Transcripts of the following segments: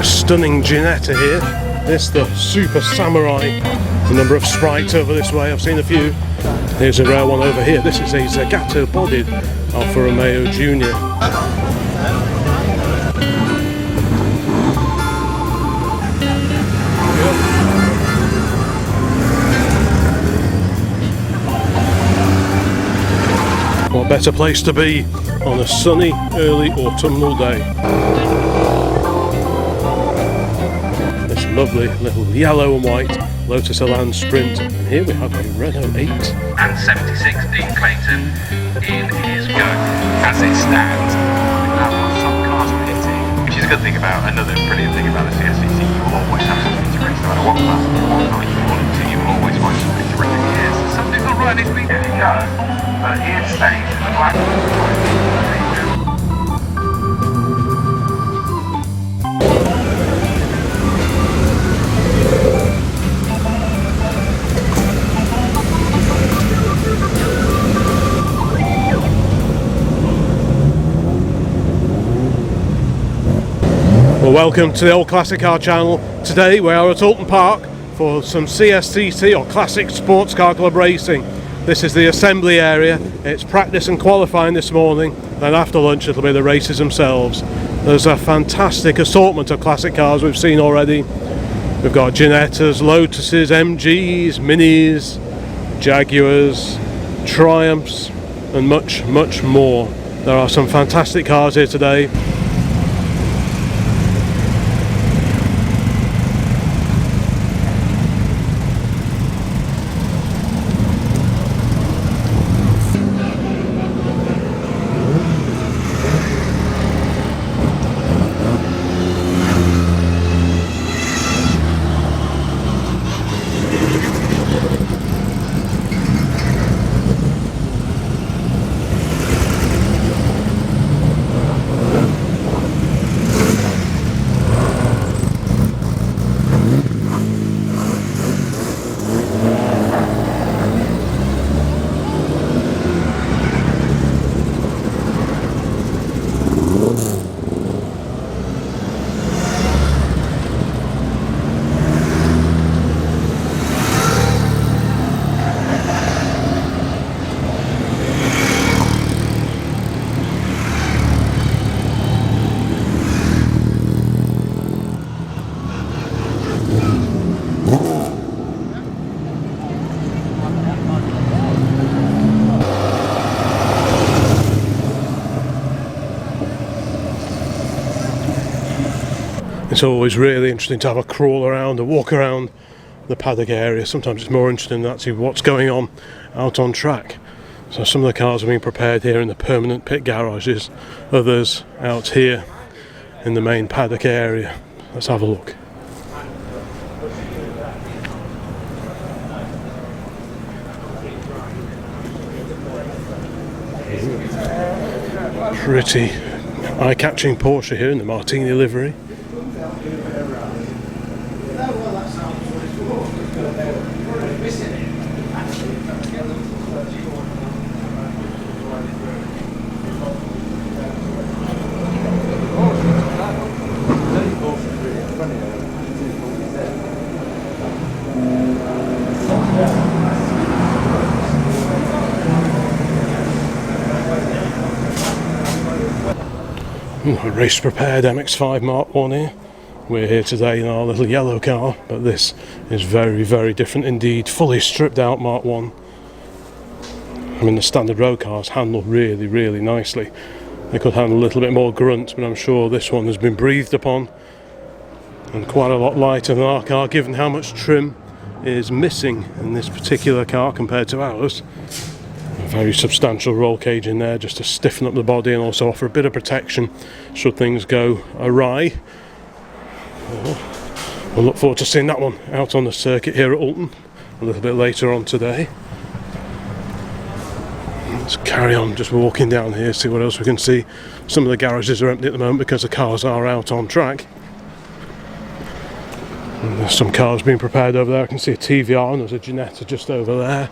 stunning Ginetta here. This the Super Samurai. A number of Sprites over this way, I've seen a few. Here's a rare one over here. This is a Zagato bodied Alfa Romeo Junior. What better place to be on a sunny early autumnal day. This lovely little yellow and white Lotus Elan Sprint, and here we have a Renault 8 and 76 Dean Clayton in his go. As it stands, I've got some cars pitting, which is a good thing about, another brilliant thing about the CSCC, you will always have something to race, no matter what class or what car you want to, you will always find something to race. Yes, something's not right, it's been getting go, but here stays the black. Well, welcome to the Old Classic Car channel. Today we are at Oulton Park for some CSCC or Classic Sports Car Club racing. This is the assembly area. It's practice and qualifying this morning, then after lunch it'll be the races themselves. There's a fantastic assortment of classic cars we've seen already. We've got Ginettas, Lotuses, MGs, Minis, Jaguars, Triumphs and much more. There are some fantastic cars here today. It's always really interesting to have a crawl around, a walk around the paddock area. Sometimes it's more interesting than actually what's going on out on track. So some of the cars are being prepared here in the permanent pit garages, others out here in the main paddock area. Let's have a look. Pretty eye-catching Porsche here in the Martini livery. A race prepared MX-5 Mark 1 here. We're here today in our little yellow car, but this is very different indeed. Fully stripped out Mark 1. I mean, the standard road cars handle really nicely. They could handle a little bit more grunt, but I'm sure this one has been breathed upon and quite a lot lighter than our car, given how much trim is missing in this particular car compared to ours. A very substantial roll cage in there just to stiffen up the body and also offer a bit of protection should things go awry. We'll look forward to seeing that one out on the circuit here at Oulton a little bit later on today. Let's carry on just walking down here, see what else we can see. Some of the garages are empty at the moment because the cars are out on track. And there's some cars being prepared over there. I can see a TVR and there's a Ginetta just over there.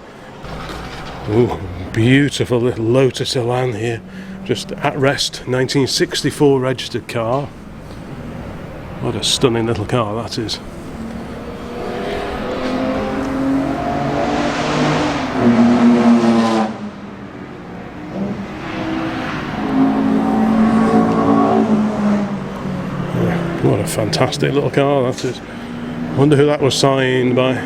Ooh, beautiful little Lotus Elan here, just at rest, 1964 registered car. What a stunning little car that is. Yeah, what a fantastic little car that is. Wonder who that was signed by.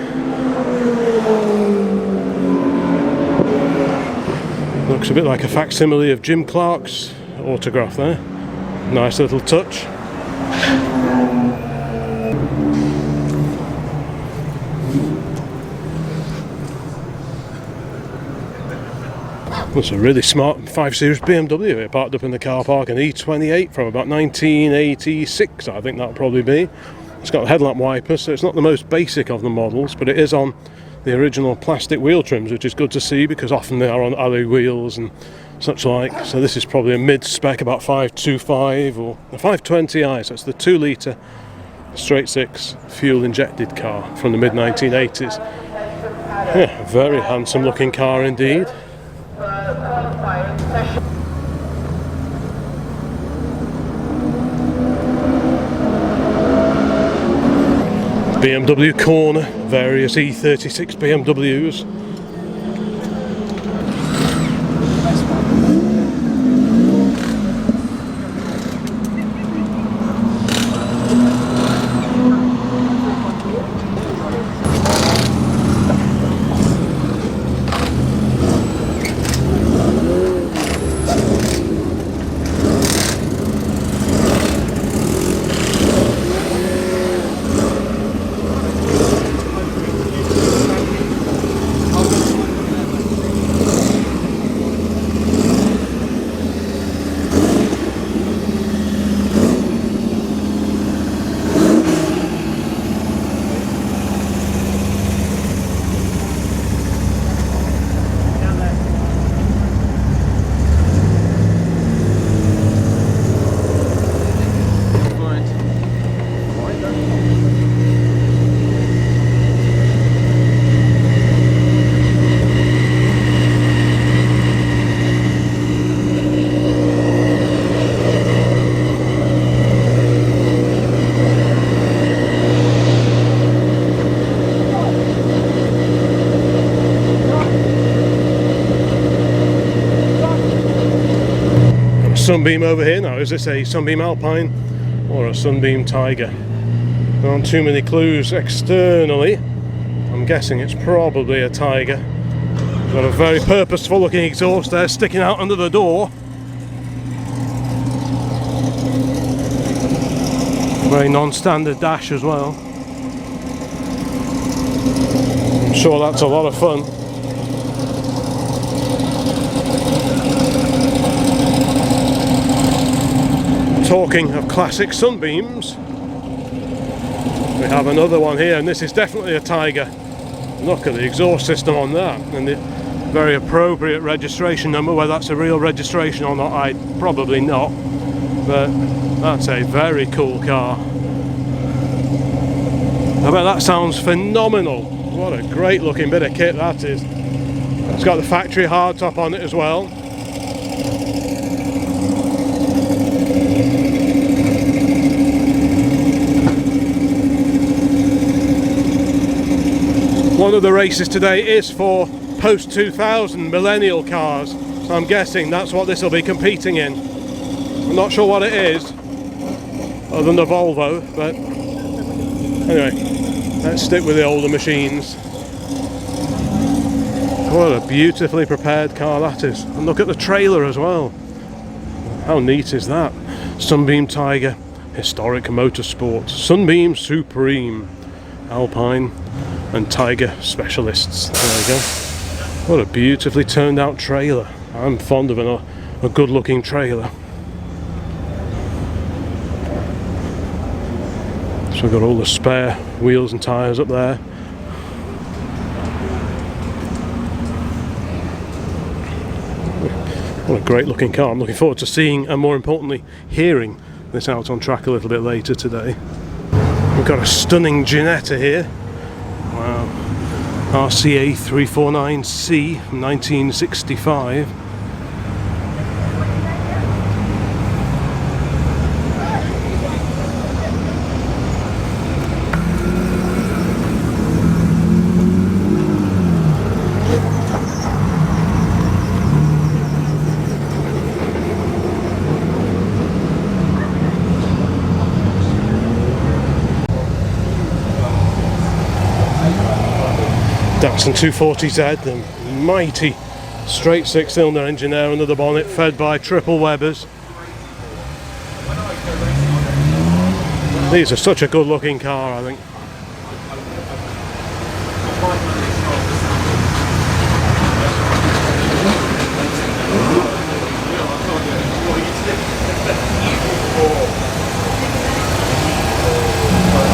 Looks a bit like a facsimile of Jim Clark's autograph there. Nice little touch. That's a really smart 5 Series BMW here, parked up in the car park, an E28 from about 1986, I think that'll probably be. It's got headlamp wipers, so it's not the most basic of the models, but it is on the original plastic wheel trims, which is good to see because often they are on alloy wheels and such like. So this is probably a mid-spec, about 525 or a 520i, so it's the 2 litre straight 6 fuel injected car from the mid-1980s. Yeah, a very handsome looking car indeed. BMW corner, various E36 BMWs. Sunbeam over here now. Is this a Sunbeam Alpine or a Sunbeam Tiger? There aren't too many clues externally. I'm guessing it's probably a Tiger. Got a very purposeful looking exhaust there sticking out under the door. Very non-standard dash as well. I'm sure that's a lot of fun. Talking of classic Sunbeams, we have another one here, and this is definitely a Tiger. Look at the exhaust system on that, and the very appropriate registration number. Whether that's a real registration or not, probably not, but that's a very cool car. I bet that sounds phenomenal. What a great looking bit of kit that is. It's got the factory hardtop on it as well. One of the races today is for post-2000 millennial cars, so I'm guessing that's what this will be competing in. I'm not sure what it is, other than the Volvo, but anyway, let's stick with the older machines. What a beautifully prepared car that is. And look at the trailer as well. How neat is that? Sunbeam Tiger, Historic Motorsport, Sunbeam Supreme, Alpine and Tiger Specialists. There we go. What a beautifully turned out trailer. I'm fond of a good looking trailer. So we've got all the spare wheels and tyres up there. What a great looking car. I'm looking forward to seeing and more importantly hearing this out on track a little bit later today. We've got a stunning Ginetta here. Wow. RCA 349C from 1965. Datsun 240Z, the mighty straight 6-cylinder engine there under the bonnet, fed by triple Webers. These are such a good looking car, I think.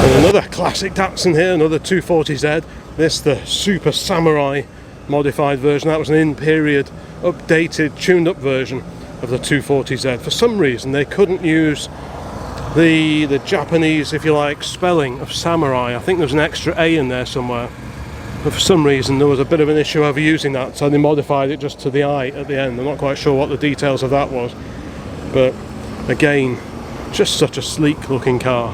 And another classic Datsun here, another 240Z. This the Super Samurai modified version. That was an in-period, updated, tuned-up version of the 240Z. For some reason they couldn't use the Japanese, if you like, spelling of samurai. I think there was an extra A in there somewhere, but for some reason there was a bit of an issue over using that, so they modified it just to the I at the end. I'm not quite sure what the details of that was, but again, just such a sleek looking car.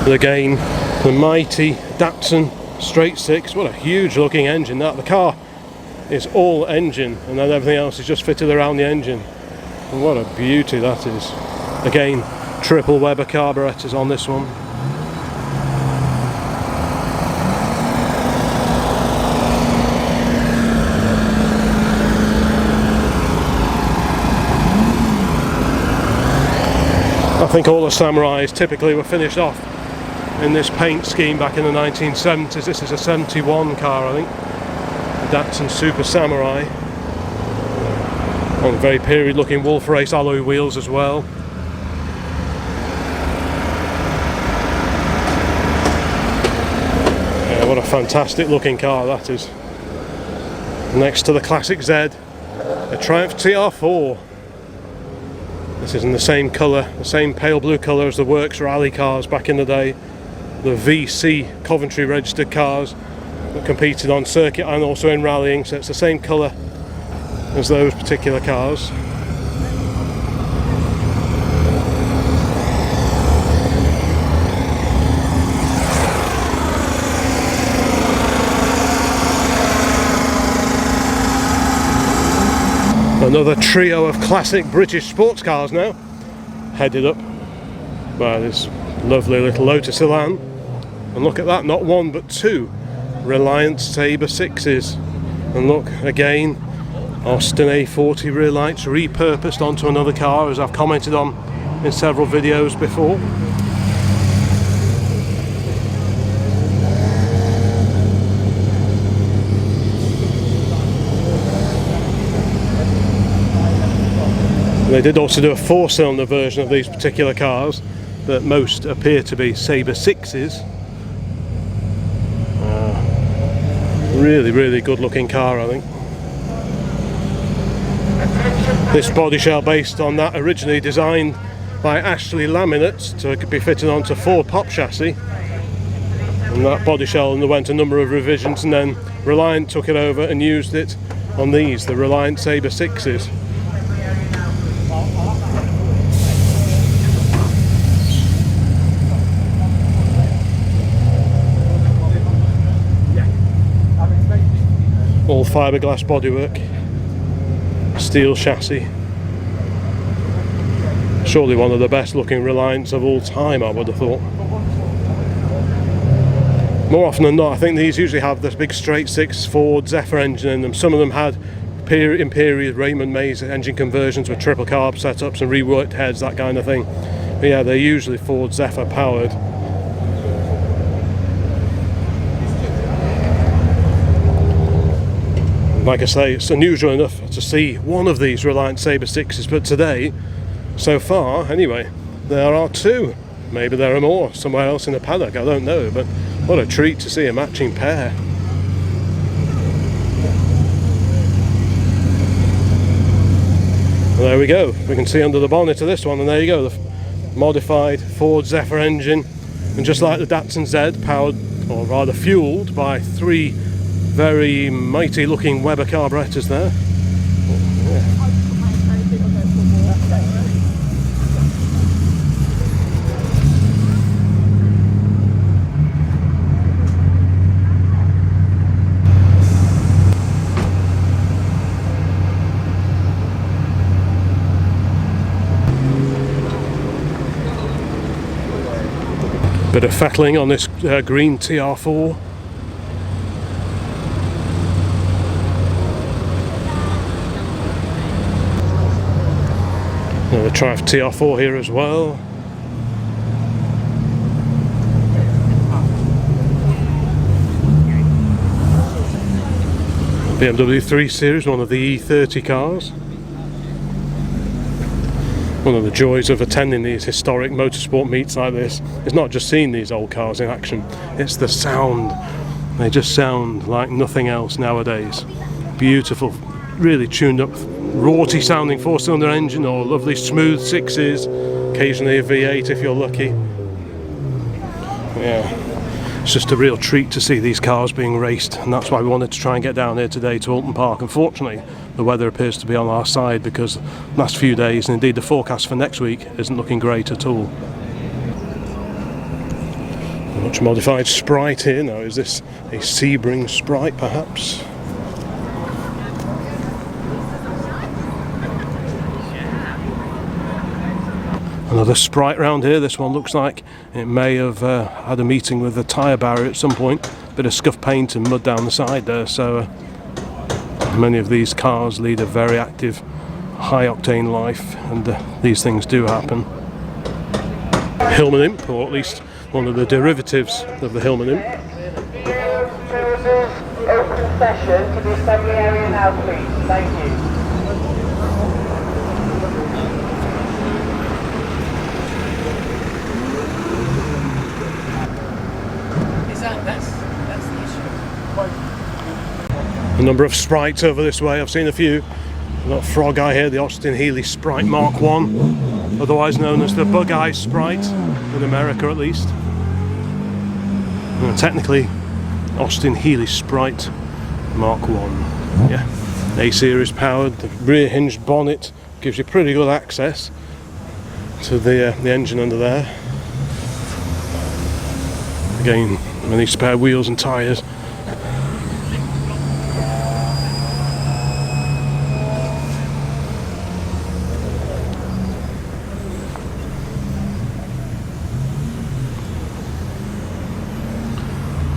But again, the mighty Datsun straight six. What a huge looking engine that. The car is all engine and then everything else is just fitted around the engine. And what a beauty that is. Again, triple Weber carburetors on this one. I think all the Samurais typically were finished off in this paint scheme back in the 1970s. This is a 71 car, I think. The Datsun Super Samurai. On very period looking Wolf Race alloy wheels as well. Yeah, what a fantastic looking car that is. Next to the Classic Z, a Triumph TR4. This is in the same colour, the same pale blue colour as the Works rally cars back in the day. The VC Coventry registered cars that competed on circuit and also in rallying, so it's the same colour as those particular cars. Another trio of classic British sports cars now, headed up by this lovely little Lotus Elan. And look at that, not one but two Reliant Sabre 6s. And look, again, Austin A40 rear lights repurposed onto another car, as I've commented on in several videos before. They did also do a 4-cylinder version of these particular cars, but most appear to be Sabre 6s. Really, really good looking car, I think. This body shell based on that originally designed by Ashley Laminates to be fitted onto Ford Pop chassis. And that body shell underwent a number of revisions, and then Reliant took it over and used it on these, the Reliant Sabre 6s. All fiberglass bodywork, steel chassis. Surely one of the best looking Reliants of all time, I would have thought. More often than not, I think these usually have this big straight six Ford Zephyr engine in them. Some of them had in period Raymond Mays engine conversions with triple carb setups and reworked heads, that kind of thing. But yeah, they're usually Ford Zephyr powered. Like I say, it's unusual enough to see one of these Reliant Sabre 6s, but today, so far anyway, there are two. Maybe there are more somewhere else in the paddock, I don't know, but what a treat to see a matching pair. Well, there we go, we can see under the bonnet of this one, and there you go, the modified Ford Zephyr engine, and just like the Datsun Z, powered, or rather fueled, by three very mighty looking Weber carburetors there. Bit of fettling on this green TR4. Another Triumph TR4 here as well. BMW 3 Series, one of the E30 cars. One of the joys of attending these historic motorsport meets like this is not just seeing these old cars in action, it's the sound. They just sound like nothing else nowadays. Beautiful, really tuned up, raughty sounding 4-cylinder engine, or lovely smooth 6s, occasionally a V8 if you're lucky. Yeah. It's just a real treat to see these cars being raced, and that's why we wanted to try and get down here today to Oulton Park. Unfortunately, the weather appears to be on our side because the last few days, and indeed the forecast for next week, isn't looking great at all. A much modified Sprite here. Now, is this a Sebring Sprite perhaps? Another Sprite round here. This one looks like it may have had a meeting with the tyre barrier at some point. Bit of scuff paint and mud down the side there, so many of these cars lead a very active, high octane life, and these things do happen. Hillman Imp, or at least one of the derivatives of the Hillman Imp. Open session to the assembly area now, please. Thank you. That's the issue. A number of Sprites over this way. I've seen a few. We've got Frog Eye here, the Austin-Healey Sprite Mark 1, otherwise known as the Bug Eye Sprite, in America at least. Technically, Austin-Healey Sprite Mark 1. Yeah, A-series powered. The rear hinged bonnet gives you pretty good access to the engine under there. Again, many spare wheels and tyres.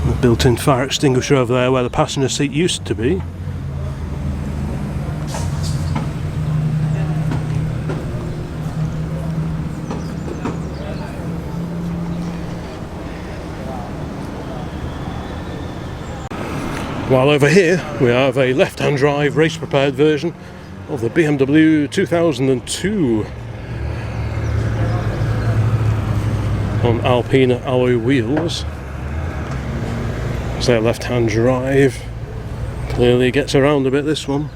The built-in fire extinguisher over there where the passenger seat used to be. While over here we have a left-hand drive race-prepared version of the BMW 2002 on Alpina alloy wheels. So left-hand drive, clearly gets around a bit, this one.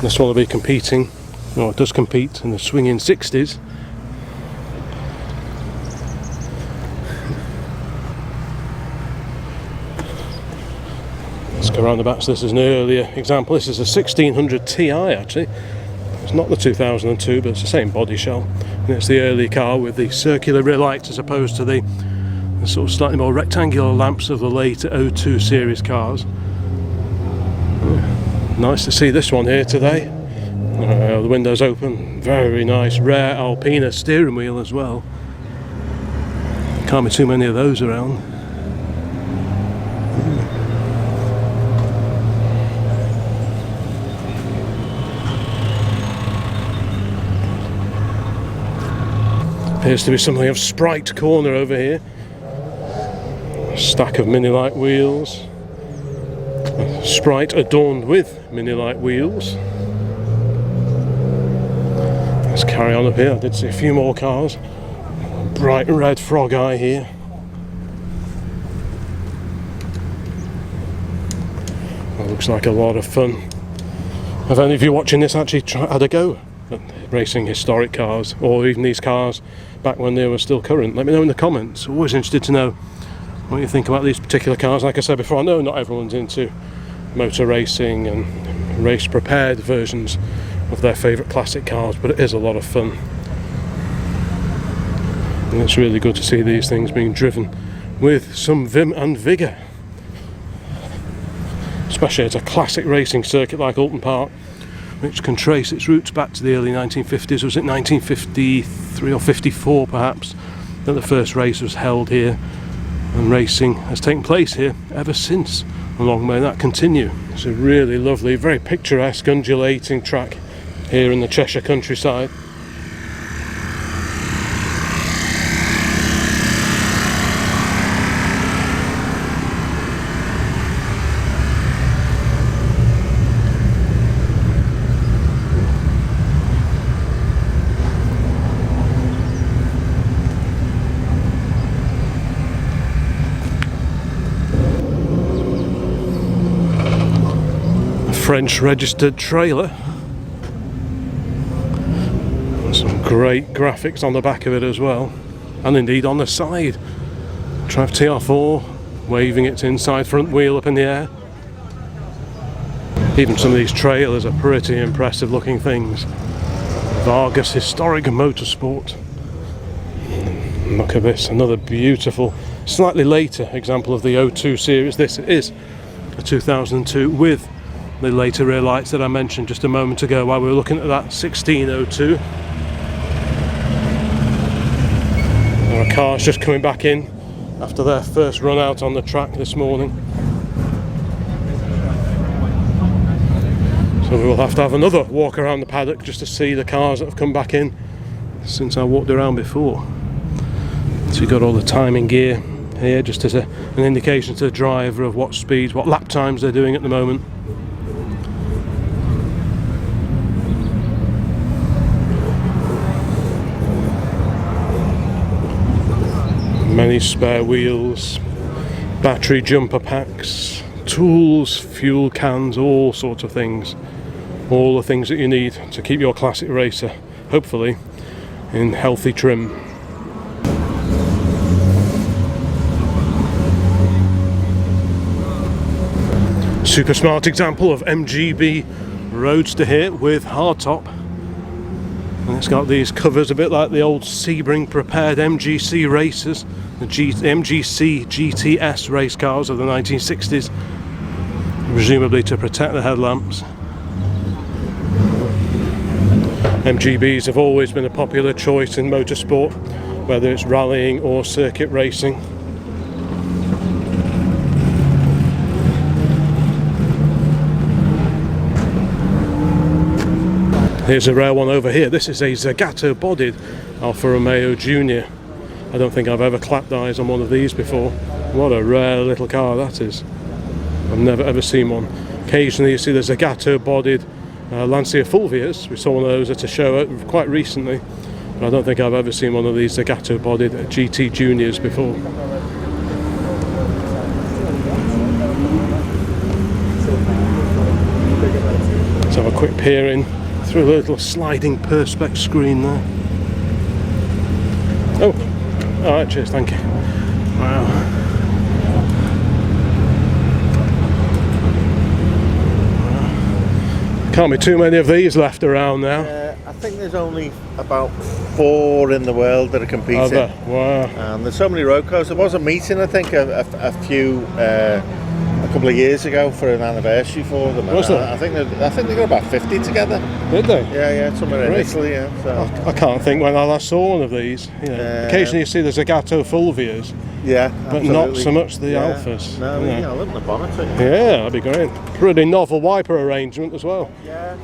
This one will be competing, no, it does compete in the swinging 60s. Let's go around the back. So this is an earlier example. This is a 1600 Ti actually. It's not the 2002, but it's the same body shell. And it's the early car with the circular rear lights as opposed to the sort of slightly more rectangular lamps of the late 02 series cars. Nice to see this one here today. The windows open. Very nice, rare Alpina steering wheel as well. Can't be too many of those around. Appears to be something of Sprite corner over here. A stack of mini light wheels. A Sprite adorned with mini light wheels. Let's carry on up here. I did see a few more cars. Bright red Frog Eye here. That looks like a lot of fun. Have any of you watching this actually had a go at racing historic cars, or even these cars back when they were still current? Let me know in the comments. Always interested to know what you think about these particular cars. Like I said before, I know not everyone's into motor racing and race prepared versions of their favourite classic cars, but it is a lot of fun, and it's really good to see these things being driven with some vim and vigour, especially at a classic racing circuit like Oulton Park, which can trace its roots back to the early 1950s. Was it 1953 or 54 perhaps that the first race was held here, and racing has taken place here ever since. Long may that continue. It's a really lovely, very picturesque, undulating track here in the Cheshire countryside. French registered trailer. Some great graphics on the back of it as well, and indeed on the side. Trav TR4 waving its inside front wheel up in the air. Even some of these trailers are pretty impressive looking things. Vargas Historic Motorsport. Look at this, another beautiful, slightly later example of the 02 series. This is a 2002 with the later rear lights that I mentioned just a moment ago while we were looking at that 1602. There are cars just coming back in after their first run out on the track this morning. So we will have to have another walk around the paddock just to see the cars that have come back in since I walked around before. So you've got all the timing gear here just as an indication to the driver of what speeds, what lap times they're doing at the moment. Many spare wheels, battery jumper packs, tools, fuel cans, all sorts of things. All the things that you need to keep your classic racer, hopefully, in healthy trim. Super smart example of MGB Roadster here with hardtop. And it's got these covers a bit like the old Sebring prepared MGC racers, the MGC GTS race cars of the 1960s, presumably to protect the headlamps. MGBs have always been a popular choice in motorsport, whether it's rallying or circuit racing. Here's a rare one over here. This is a Zagato bodied Alfa Romeo Junior. I don't think I've ever clapped eyes on one of these before. What a rare little car that is. I've never ever seen one. Occasionally you see the Zagato bodied Lancia Fulvias. We saw one of those at a show quite recently, but I don't think I've ever seen one of these Zagato bodied GT Juniors before. Let's have a quick peer in through the little sliding perspex screen there. Oh, alright, cheers, thank you. Wow. Can't be too many of these left around now. I think there's only about 4 in the world that are competing. Are there? Wow. And there's so many road cars. There was a meeting, I think, a couple of years ago for an anniversary for them. Was there? I think they got about 50 together. Did they? Yeah, somewhere in Great. Italy. Yeah. So. I can't think when I last saw one of these. You know, occasionally you see the Zagato Fulvias, yeah, but absolutely. not so much the Alphas. No, you know. yeah, I'll open the bonnet. Yeah, that'd be great. Pretty novel wiper arrangement as well. Yeah.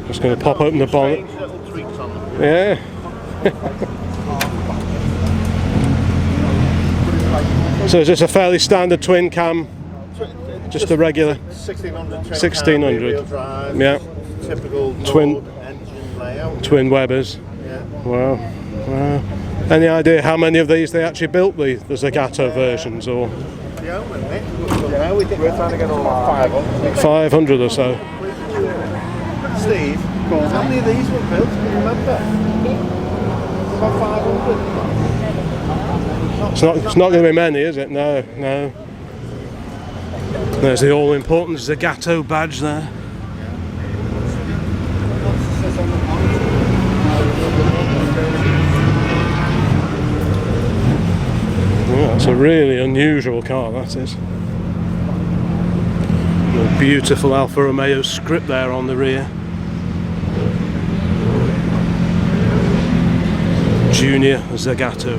Just going to pop open the bonnet. Strange little tweaks on them. Yeah. So is this a fairly standard twin cam? Just a regular 1600 wheel drive, yeah, typical twin engine layout. twin Webbers. Yeah. Wow. Any idea how many of these they actually built, the Zagato versions, or Yeah, we think we're trying to get all 500. 500 or so? Steve, how many of these were built? Can you remember? About 500. It's not going to be many, is it? No. There's the all-important Zagato badge there. Oh, that's a really unusual car, that is. A beautiful Alfa Romeo script there on the rear. Junior Zagato.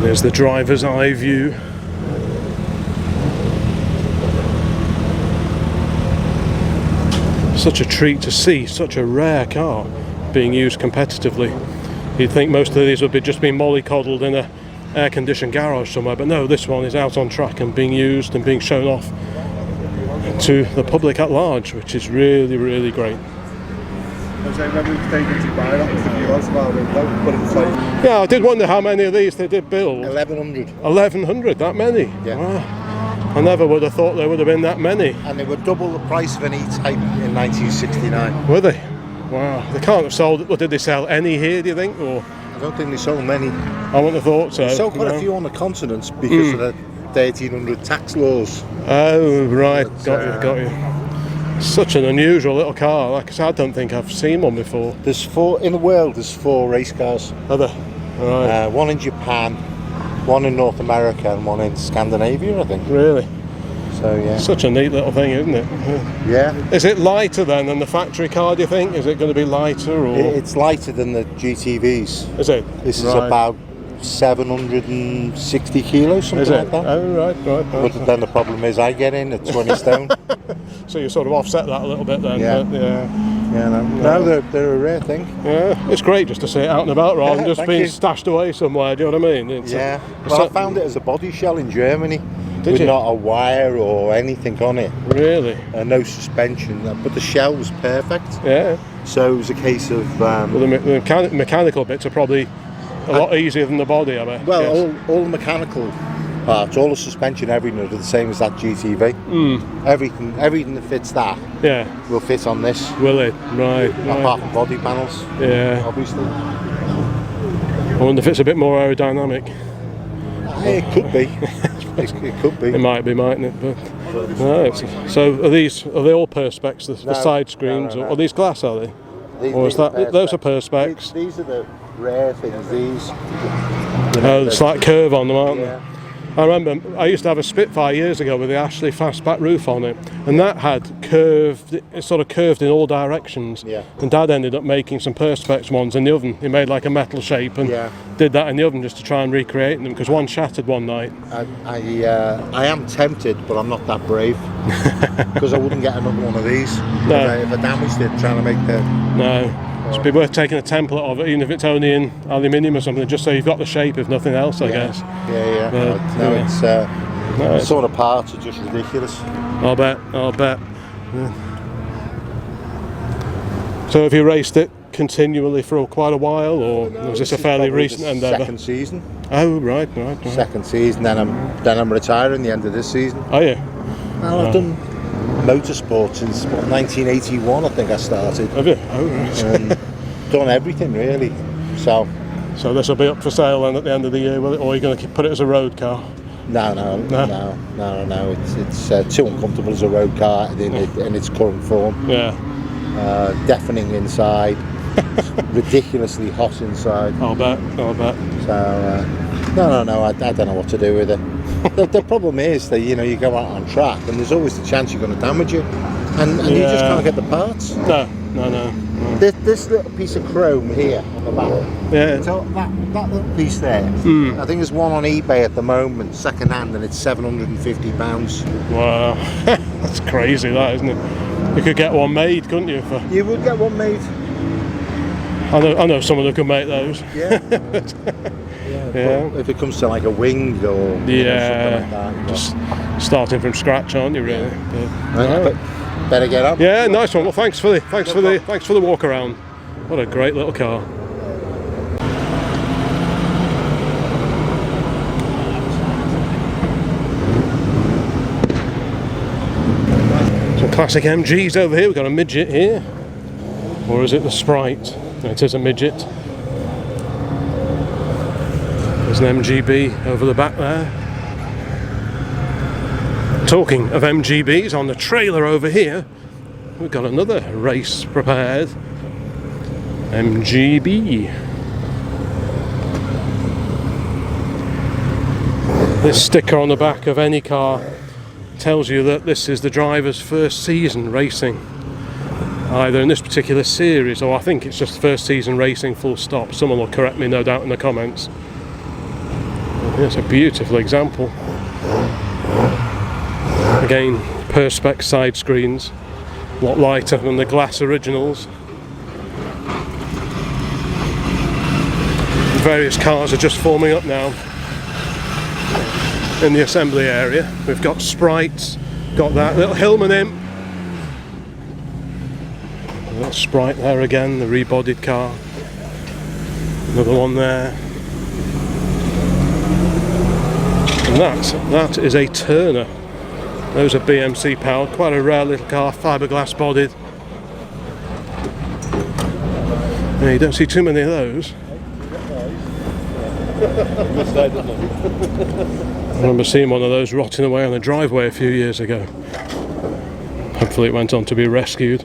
There's the driver's eye view. Such a treat to see such a rare car being used competitively. You'd think most of these would be just being mollycoddled in a air-conditioned garage somewhere, but no, this one is out on track and being used and being shown off to the public at large, which is really, really great. Yeah, I did wonder how many of these they did build. 1100. 1100, that many? Yeah. Wow. I never would have thought there would have been that many. And they were double the price of an E-Type in 1969. Were they? Wow. They can't have sold, or did they sell any here, do you think? Or I don't think they sold many. I wouldn't have thought so. They sold quite a few on the continents because of the 1300 tax laws. Oh, right. But, got you. Such an unusual little car. Like I said, I don't think I've seen one before. There's 4 in the world. There's 4 race cars. Are there? Right. One in Japan, one in North America, and one in Scandinavia, I think. Really? So yeah. Such a neat little thing, isn't it? Yeah. Is it lighter then than the factory car, do you think? Is it going to be lighter, or? It's lighter than the GTVs. Is it? This is Right. about 760 kilos, something Is like it? that. Oh, right. But then the problem is I get in at 20 stone. So you sort of offset that a little bit then. Yeah. But yeah. Yeah, no, they're a rare thing. Yeah, it's great just to see it out and about rather than just Thank being you. stashed away somewhere, do you know what I mean? It's Yeah. it's Well, I like- found it as a body shell in Germany. Did with you? not a wire or anything on it. Really? No suspension. But the shell was perfect. Yeah. So it was a case of... Well, the mechanical bits are probably a lot easier than the body, I bet. Well, yes. all the mechanical parts, all the suspension, everything are the same as that GTV. Everything that fits that Yeah. will fit on this, Will it? Right. apart from body panels, Yeah. obviously. I wonder if it's a bit more aerodynamic. It could be. it could be. It might be, mightn't it? But no. So are they all perspex? The No, side screens, no. or are these glass? Are they? Or is are that those are perspex? These are the rare things. These. Oh, it's like curve on them, aren't Yeah. they? I remember I used to have a Spitfire years ago with the Ashley fastback roof on it, and that had curved, it sort of curved in all directions. Yeah. And Dad ended up making some perspex ones in the oven. He made like a metal shape and Yeah. did that in the oven just to try and recreate them, because one shattered one night. I am tempted, but I'm not that brave because I wouldn't get another one of these. No. If I damaged it trying to make the. No. It'd be worth taking a template of it, even if it's only in aluminium or something, just so you've got the shape, if nothing else, I guess. Yeah. No, It's No, sort of parts are just ridiculous. I'll bet. Yeah. So have you raced it continually for quite a while, or was this a fairly Probably recent the endeavour? Second season. Oh, right. Second season. Then I'm retiring the end of this season. Oh, yeah. Well, I've done motorsport since 1981. I think I started. Have you? Oh, right. And done everything really. So So this will be up for sale then at the end of the year, will it? Or are you going to put it as a road car? no. It's too uncomfortable as a road car in its current form. Yeah. Deafening inside, ridiculously hot inside. I'll bet. So no, I don't know what to do with it. The problem is that you go out on track and there's always the chance you're going to damage it, and you just can't get the parts. No. This little piece of chrome here on the back. Yeah. So that little piece there. I think there's one on eBay at the moment, second hand, and it's £750. Wow. That's crazy, that, isn't it? You could get one made, couldn't you? You would get one made. I know someone who can make those. Yeah. Yeah. If it comes to like a wing or something like that. Just starting from scratch, aren't you? Really? But better get up. Yeah, nice one. Well, thanks for the walk around. What a great little car. Some classic MGs over here. We've got a Midget here, or is it the Sprite? No, it is a Midget. There's an MGB over the back there. Talking of MGBs, on the trailer over here, we've got another race prepared MGB. This sticker on the back of any car tells you that this is the driver's first season racing. either in this particular series, or I think it's just first season racing full stop. Someone will correct me, no doubt, in the comments. It's a beautiful example. Again, Perspex side screens, a lot lighter than the glass originals. Various cars are just forming up now in the assembly area. We've got Sprites, got that little Hillman imp. A little Sprite there again, the rebodied car. Another one there. And that is a Turner. Those are BMC powered, quite a rare little car, fiberglass bodied. Yeah, you don't see too many of those. I remember seeing one of those rotting away on a driveway a few years ago. Hopefully it went on to be rescued.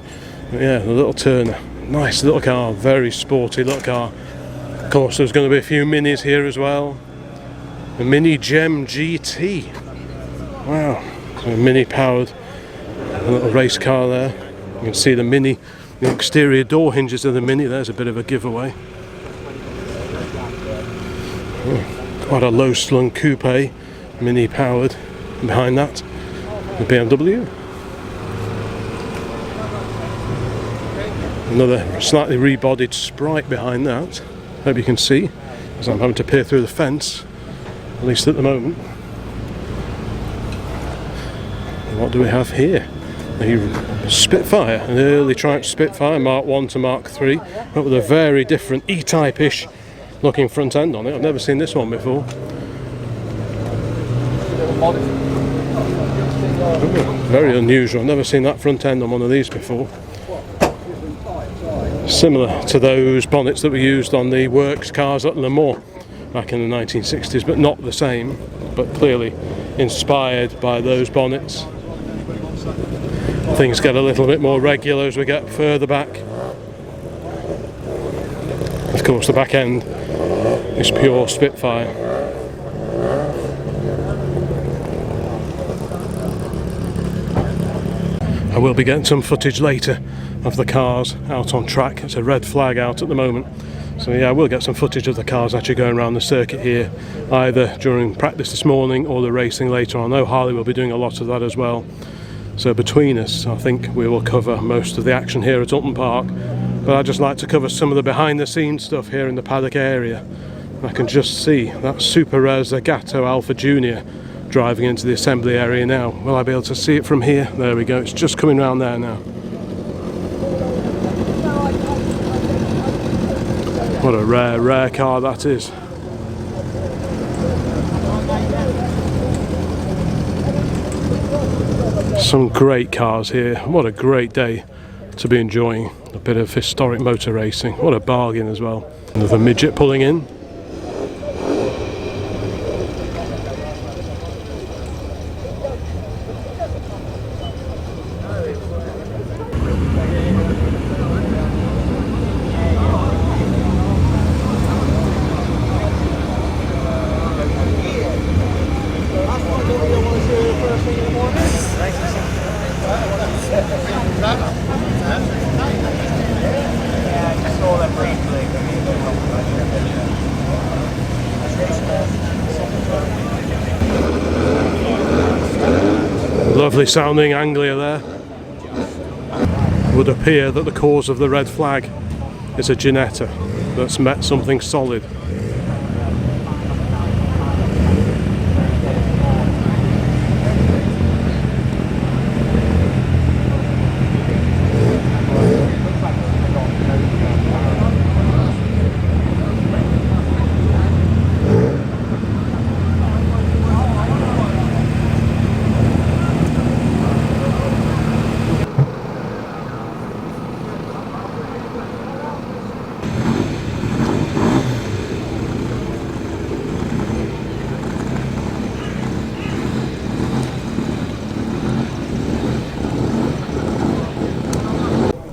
But yeah, the little Turner, nice little car, very sporty little car. Of course there's going to be a few minis here as well. The Mini Gem GT. Wow, so a mini powered a little race car there. You can see the Mini, the exterior door hinges of the Mini. There's a bit of a giveaway. Quite a low slung coupe, Mini powered. Behind that, the BMW. Another slightly rebodied Sprite behind that. Hope you can see, as I'm having to peer through the fence, at least at the moment. And what do we have here? A Spitfire, an early Triumph Spitfire, Mark 1 to Mark 3, but with a very different E-Type-ish looking front end on it. I've never seen this one before. Very unusual, I've never seen that front end on one of these before. Similar to those bonnets that were used on the works cars at Le Mans back in the 1960s, but not the same, but clearly inspired by those bonnets. Things get a little bit more regular as we get further back. Of course the back end is pure Spitfire. I will be getting some footage later of the cars out on track. It's a red flag out at the moment, so yeah, I will get some footage of the cars actually going around the circuit here, either during practice this morning or the racing later on. I know Harley will be doing a lot of that as well, so between us I think we will cover most of the action here at Oulton Park, but I'd just like to cover some of the behind the scenes stuff here in the Paddock area. I can just see that super rare Zagato Alfa Junior driving into the assembly area now. Will I be able to see it from here? There we go, it's just coming round there now. What a rare car that is. Some great cars here. What a great day to be enjoying a bit of historic motor racing. What a bargain as well. Another midget pulling in. Lovely sounding Anglia there. It would appear that the cause of the red flag is a Ginetta that's met something solid.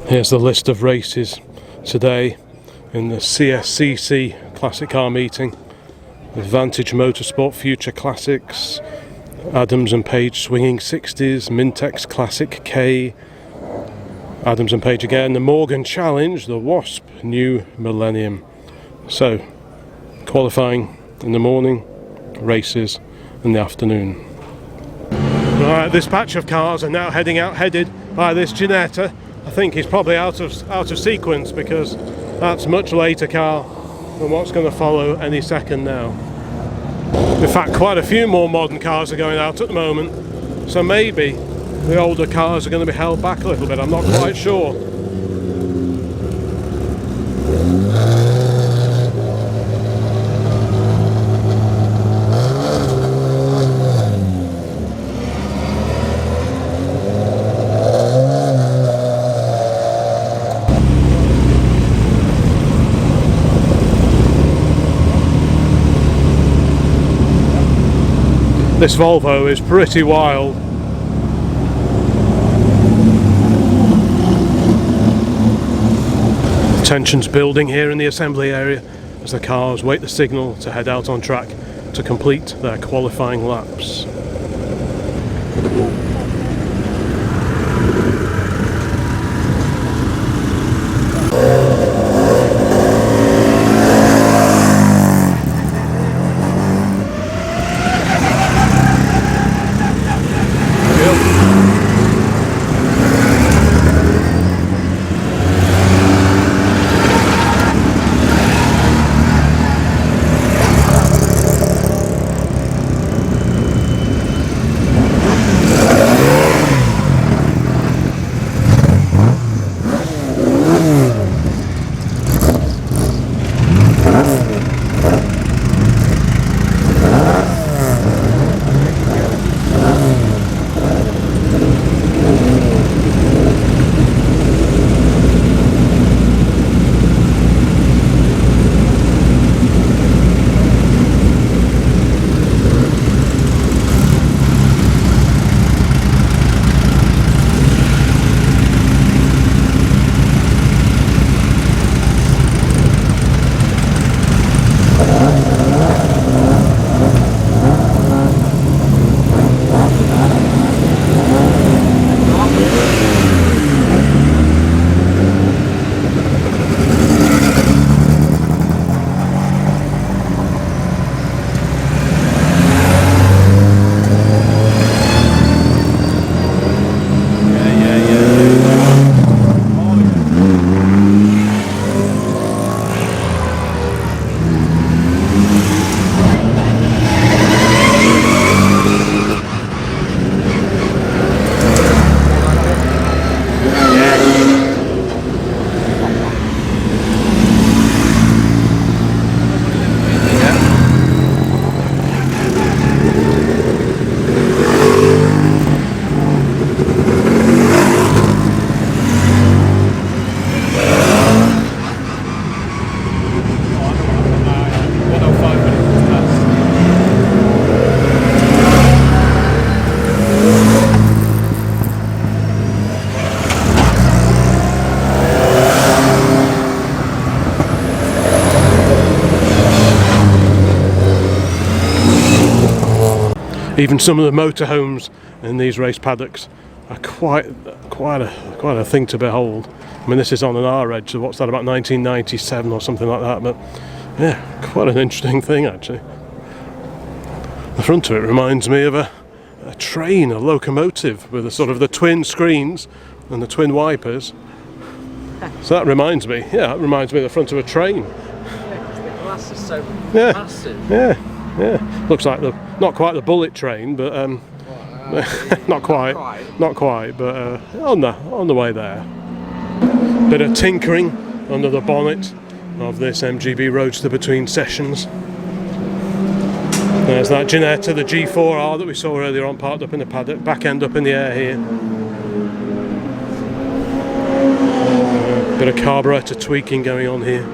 Here's the list of races today in the CSCC Classic Car meeting. Vantage Motorsport Future Classics, Adams and Page Swinging 60s, Mintex Classic K, Adams and Page again, the Morgan Challenge, the Wasp New Millennium. So, qualifying in the morning, races in the afternoon. Right, this batch of cars are now headed by this Ginetta. I think he's probably out of sequence because that's much later car than what's going to follow any second now. In fact, quite a few more modern cars are going out at the moment, so maybe the older cars are going to be held back a little bit, I'm not quite sure. This Volvo is pretty wild. Tensions building here in the assembly area as the cars wait the signal to head out on track to complete their qualifying laps. Even some of the motorhomes in these race paddocks are quite a thing to behold. I mean, this is on an R-Edge, so what's that, about 1997 or something like that, but yeah, quite an interesting thing actually. The front of it reminds me of a train, a locomotive with a sort of the twin screens and the twin wipers. So that reminds me, of the front of a train. Yeah, because the glass is so massive. Yeah. Looks like not quite the bullet train, but not quite, but on the way there. Bit of tinkering under the bonnet of this MGB Roadster between sessions. There's that Ginetta, the G4R that we saw earlier on, parked up in the paddock, back end up in the air here. Bit of carburetor tweaking going on here.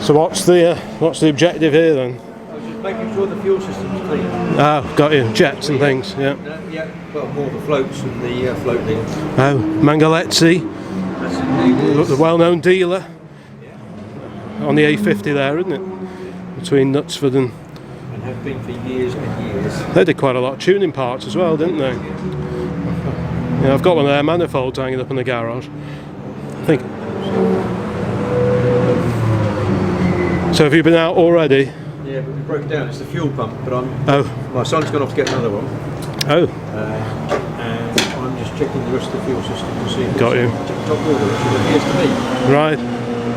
So what's the objective here then? I was just making sure the fuel system's clean. Oh, got you, jets and things, yeah. Well, more the floats and the float leads. Oh, Mangalezzi, the well-known dealer on the A50 there, isn't it? Between Knutsford and have been for years and years. They did quite a lot of tuning parts as well, didn't they? Yeah, I've got one of their manifolds hanging up in the garage. I think. So have you been out already? Yeah, but we broke it down. It's the fuel pump, but Oh. my son's gone off to get another one. Oh. And I'm just checking the rest of the fuel system to see if Got you. it's top order, which it appears to be. Right.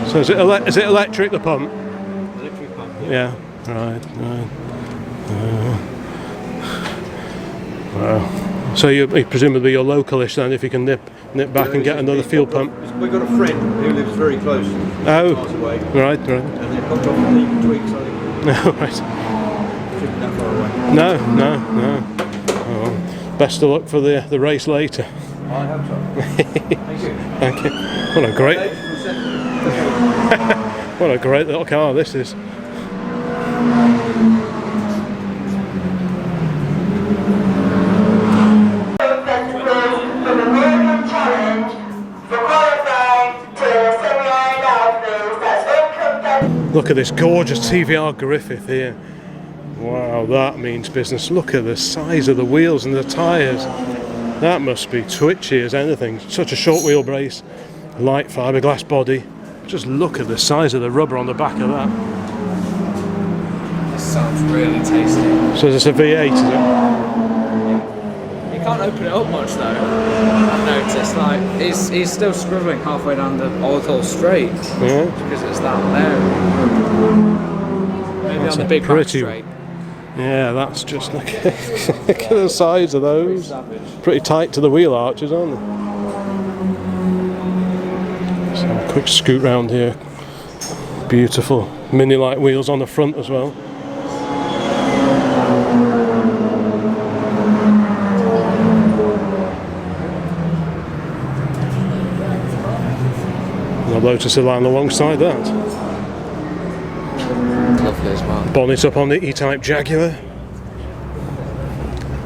So is it electric, the pump? Electric pump. Yeah. Right. Wow. So you presumably you're localish then, if you can nip back and get another fuel pump. We've got a friend who lives very close. Oh. Miles away. Right. And they popped off and leave tweaks, I think. No. Right. Shouldn't that far away. No. Oh, well. Best of luck for the race later. I hope so. Thank you. Thank you. What a great little car this is. Look at this gorgeous TVR Griffith here. Wow, that means business. Look at the size of the wheels and the tyres. That must be twitchy as anything. Such a short wheelbase, light fiberglass body. Just look at the size of the rubber on the back of that. This sounds really tasty. So is this a V8, is it? You can't open it up much though. I've noticed, like, he's still scribbling halfway down the Oulton straight. Yeah. Because it's that low. Maybe That's on the big back pretty. straight. Yeah, that's just look at the size of those. Savage. Pretty tight to the wheel arches, aren't they? So a quick scoot round here. Beautiful mini light wheels on the front as well. And a Lotus Elan alongside that. Lovely as well. Bonnet up on the E-Type Jaguar.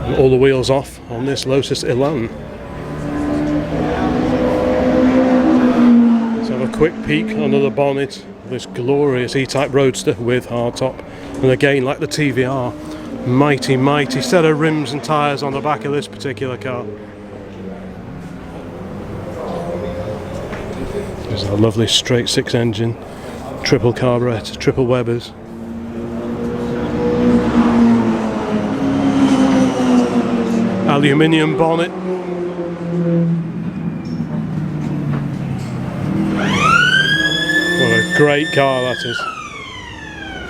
And all the wheels off on this Lotus Elan. Let's have a quick peek under the bonnet of this glorious E-Type Roadster with hardtop. And again, like the TVR, mighty set of rims and tyres on the back of this particular car. There's a lovely straight six engine, triple carburettor, triple Webers. Aluminium bonnet. What a great car that is.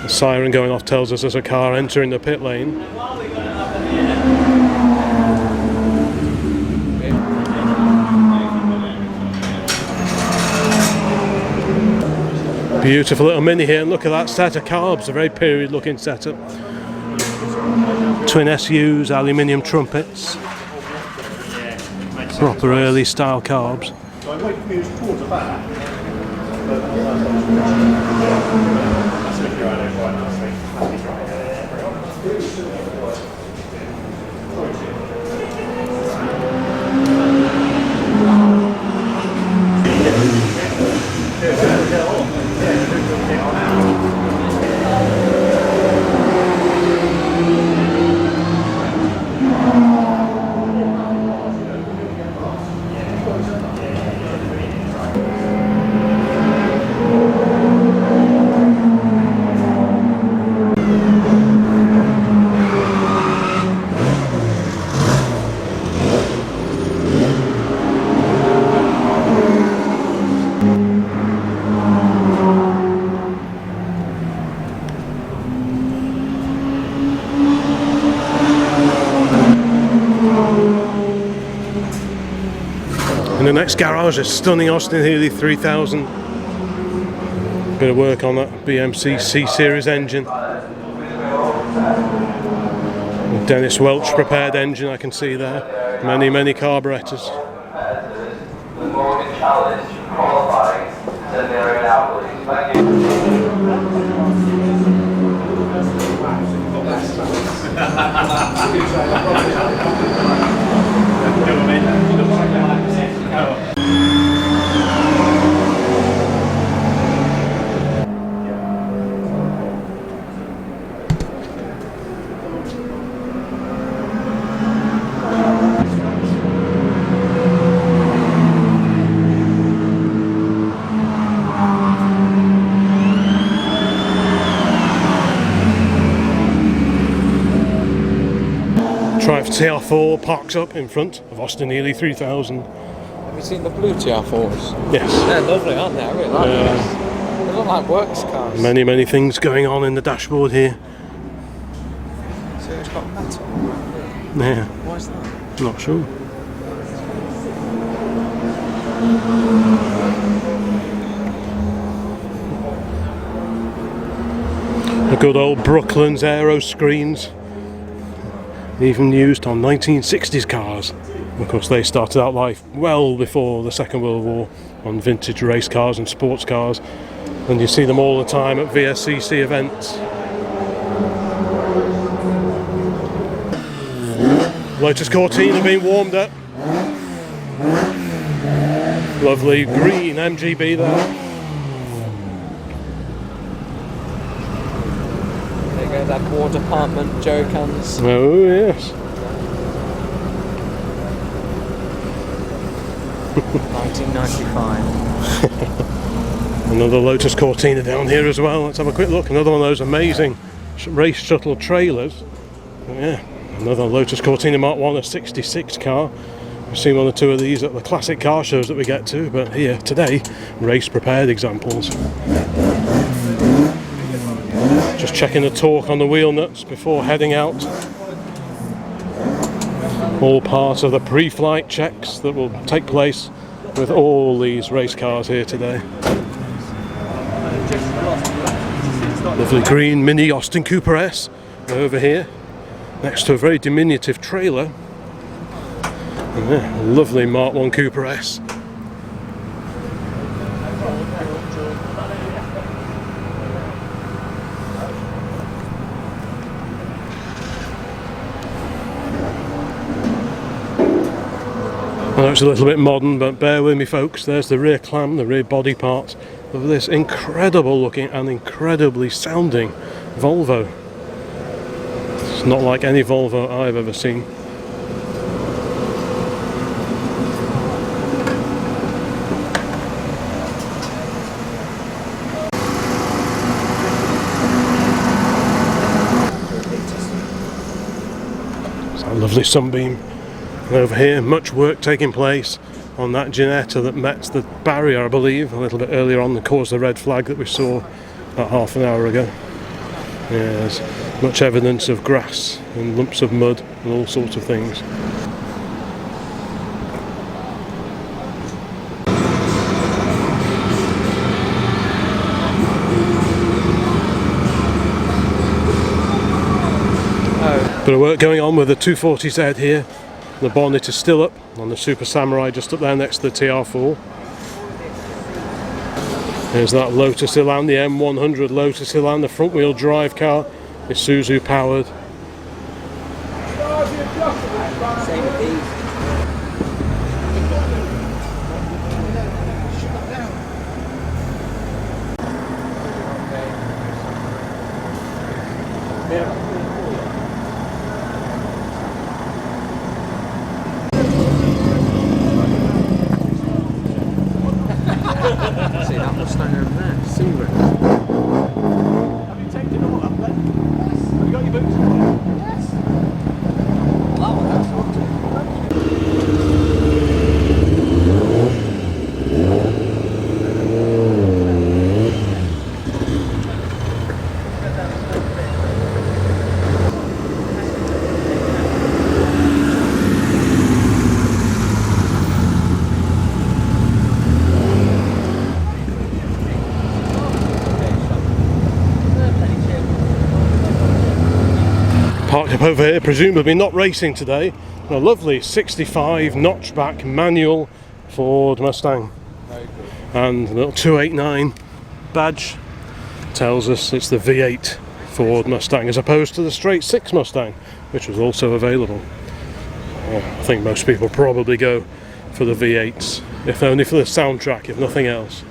The siren going off tells us there's a car entering the pit lane. Beautiful little Mini here, and look at that set of carbs, a very period looking setup. Twin SUs, aluminium trumpets, proper early style carbs. In the next garage, a stunning Austin-Healey 3000. Bit of work on that BMC C-Series engine. Dennis Welch prepared engine, I can see there. Many carburettors. TR4 parks up in front of Austin-Healey 3000. Have you seen the blue TR4s? Yes. They're lovely, aren't they? I really like those. They look like works cars. Many things going on in the dashboard here. So it's got metal. Yeah, Why is that? not sure. The good old Brooklands aero screens, even used on 1960s cars. Of course, they started out life well before the Second World War on vintage race cars and sports cars, and you see them all the time at VSCC events. Lotus Cortina being warmed up. Lovely green MGB there. There you go, that war department jerry cans. Oh yes. 1995. Another Lotus Cortina down here as well. Let's have a quick look. Another one of those amazing race shuttle trailers. Yeah, another Lotus Cortina Mark 1, a 66 car. We've seen one or two of these at the classic car shows that we get to, but here today, race prepared examples. Just checking the torque on the wheel nuts before heading out. All part of the pre-flight checks that will take place with all these race cars here today. Lovely green mini Austin Cooper S over here, next to a very diminutive trailer. And yeah, lovely Mark 1 Cooper S. I know it's a little bit modern, but bear with me folks. There's the rear clam, the rear body parts of this incredible looking and incredibly sounding Volvo. It's not like any Volvo I've ever seen. It's that lovely Sunbeam. And over here, much work taking place on that Ginetta that met the barrier, I believe, a little bit earlier on, that caused the red flag that we saw about half an hour ago. Yeah, there's much evidence of grass and lumps of mud and all sorts of things. Bit of work going on with the 240Z here. The bonnet is still up on the Super Samurai just up there next to the TR4. There's that Lotus Elan, the M100 Lotus Elan, the front wheel drive car, Isuzu powered. See that Mustang over there? Sabre. Have you taken it all up then? Yes. Have you got your boots on? Yes. Wow, that's Parked up over here, presumably not racing today. A lovely 65 notchback manual Ford Mustang. And the little 289 badge tells us it's the V8 Ford Mustang as opposed to the straight 6 Mustang, which was also available. I think most people probably go for the V8s, if only for the soundtrack, if nothing else.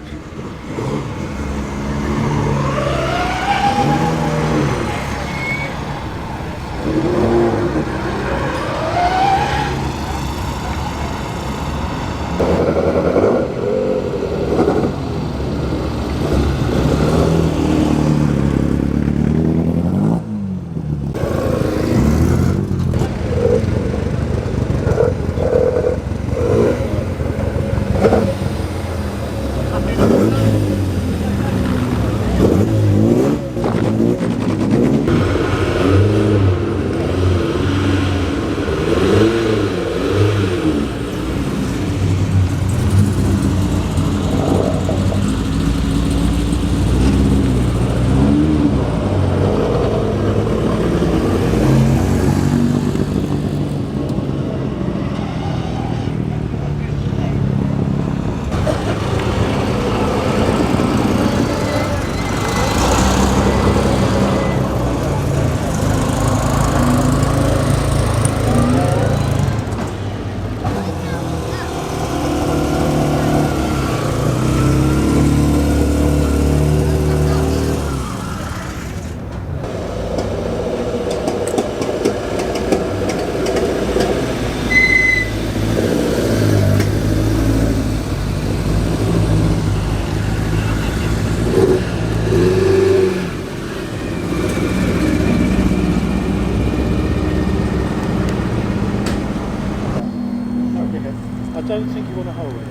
I don't think you want to hold it.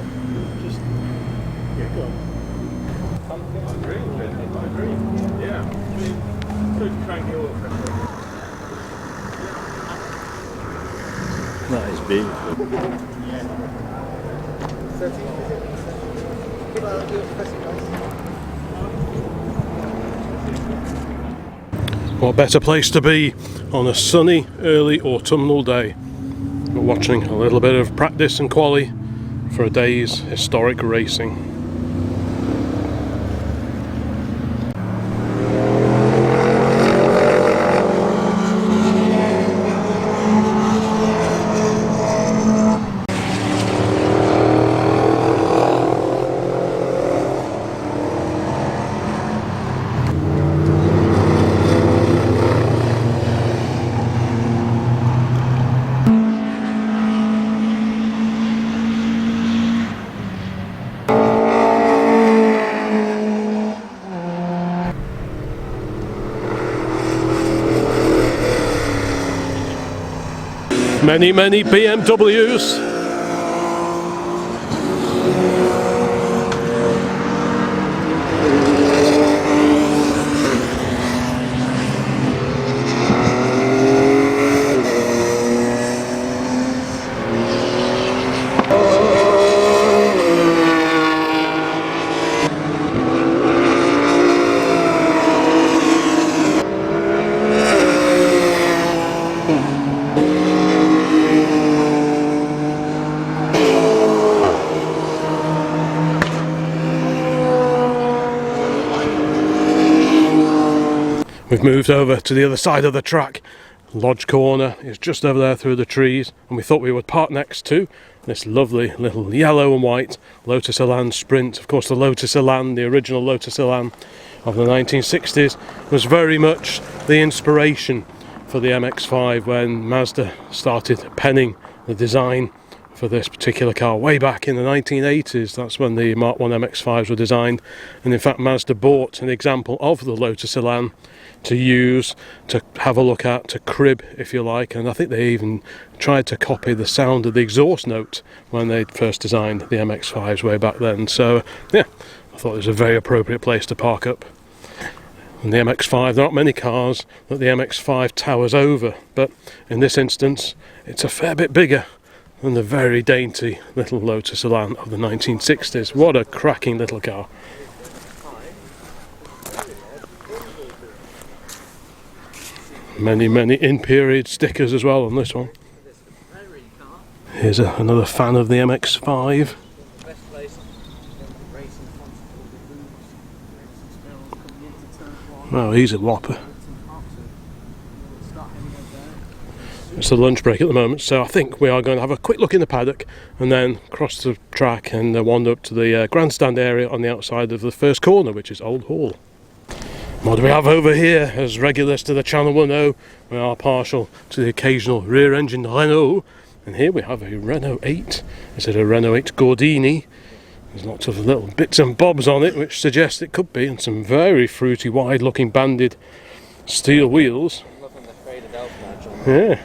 Just, yeah, go on. I agree. Yeah. Good crank the oil pressure. That is beautiful. What better place to be on a sunny early autumnal day? We're watching a little bit of practice and quali for a day's historic racing. Many BMWs. We've moved over to the other side of the track. Lodge Corner is just over there through the trees, and we thought we would park next to this lovely little yellow and white Lotus Elan Sprint. Of course, the Lotus Elan, the original Lotus Elan of the 1960s, was very much the inspiration for the MX-5 when Mazda started penning the design for this particular car way back in the 1980s. That's when the Mark 1 MX-5s were designed, and in fact Mazda bought an example of the Lotus Elan to use, to have a look at, to crib if you like, and I think they even tried to copy the sound of the exhaust note when they first designed the MX-5s way back then. So yeah, I thought it was a very appropriate place to park up. And the MX-5, there aren't many cars that the MX-5 towers over, but in this instance it's a fair bit bigger than the very dainty little Lotus Elan of the 1960s. What a cracking little car. Many in-period stickers as well on this one. Here's another fan of the MX-5. Oh, he's a whopper. It's the lunch break at the moment, so I think we are going to have a quick look in the paddock and then cross the track and wander up to the grandstand area on the outside of the first corner, which is Old Hall. What do we have over here? As regulars to the channel will know, we are partial to the occasional rear-engine Renault, and here we have a Renault 8. Is it a Renault 8 Gordini? There's lots of little bits and bobs on it which suggest it could be, and some very fruity, wide-looking banded steel wheels. Yeah.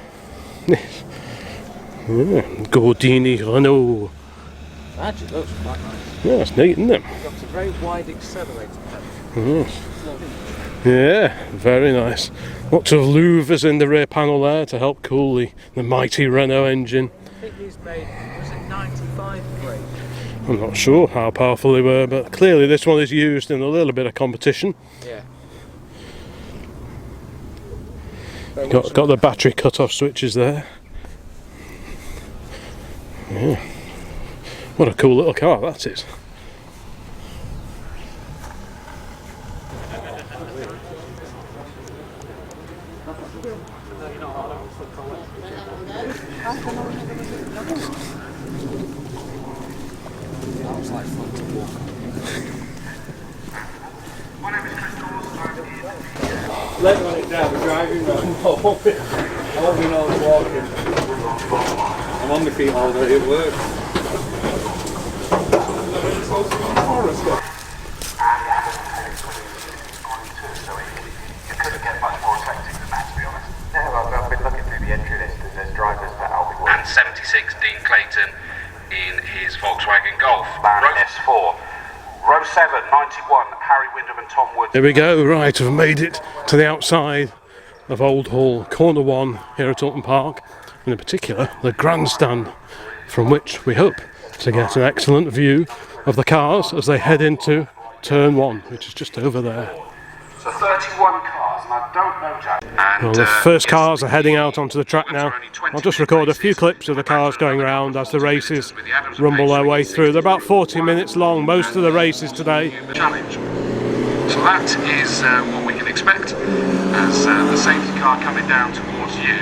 Yeah, Gordini Renault. Actually, looks quite nice. Yeah, it's neat, isn't it? It's got a very wide accelerator pedal. Yes. Yeah, very nice. Lots of louvers in the rear panel there to help cool the mighty Renault engine. I think these made, was it 95 brake? I'm not sure how powerful they were, but clearly this one is used in a little bit of competition. Yeah. Got the battery cut-off switches there. Yeah. What a cool little car that is. Let on it down, we're driving round. I won't be no walking. I'm on my feet all day at work. And 76 Dean Clayton Volkswagen Golf. Van S4. Row 7, 91, Harry Wyndham and Tom Woods. Here we go, right, we've made it to the outside of Old Hall, corner 1 here at Oulton Park, and in particular the grandstand, from which we hope to get an excellent view of the cars as they head into turn 1, which is just over there. So 31 cars, and I don't know, Jack. And, Well, the first cars are heading out onto the track now. I'll just record a few clips of the cars going round as the races rumble their way through. They're about 40 minutes long, most of the races today. Challenge. So that is what we can expect as the safety car coming down towards you.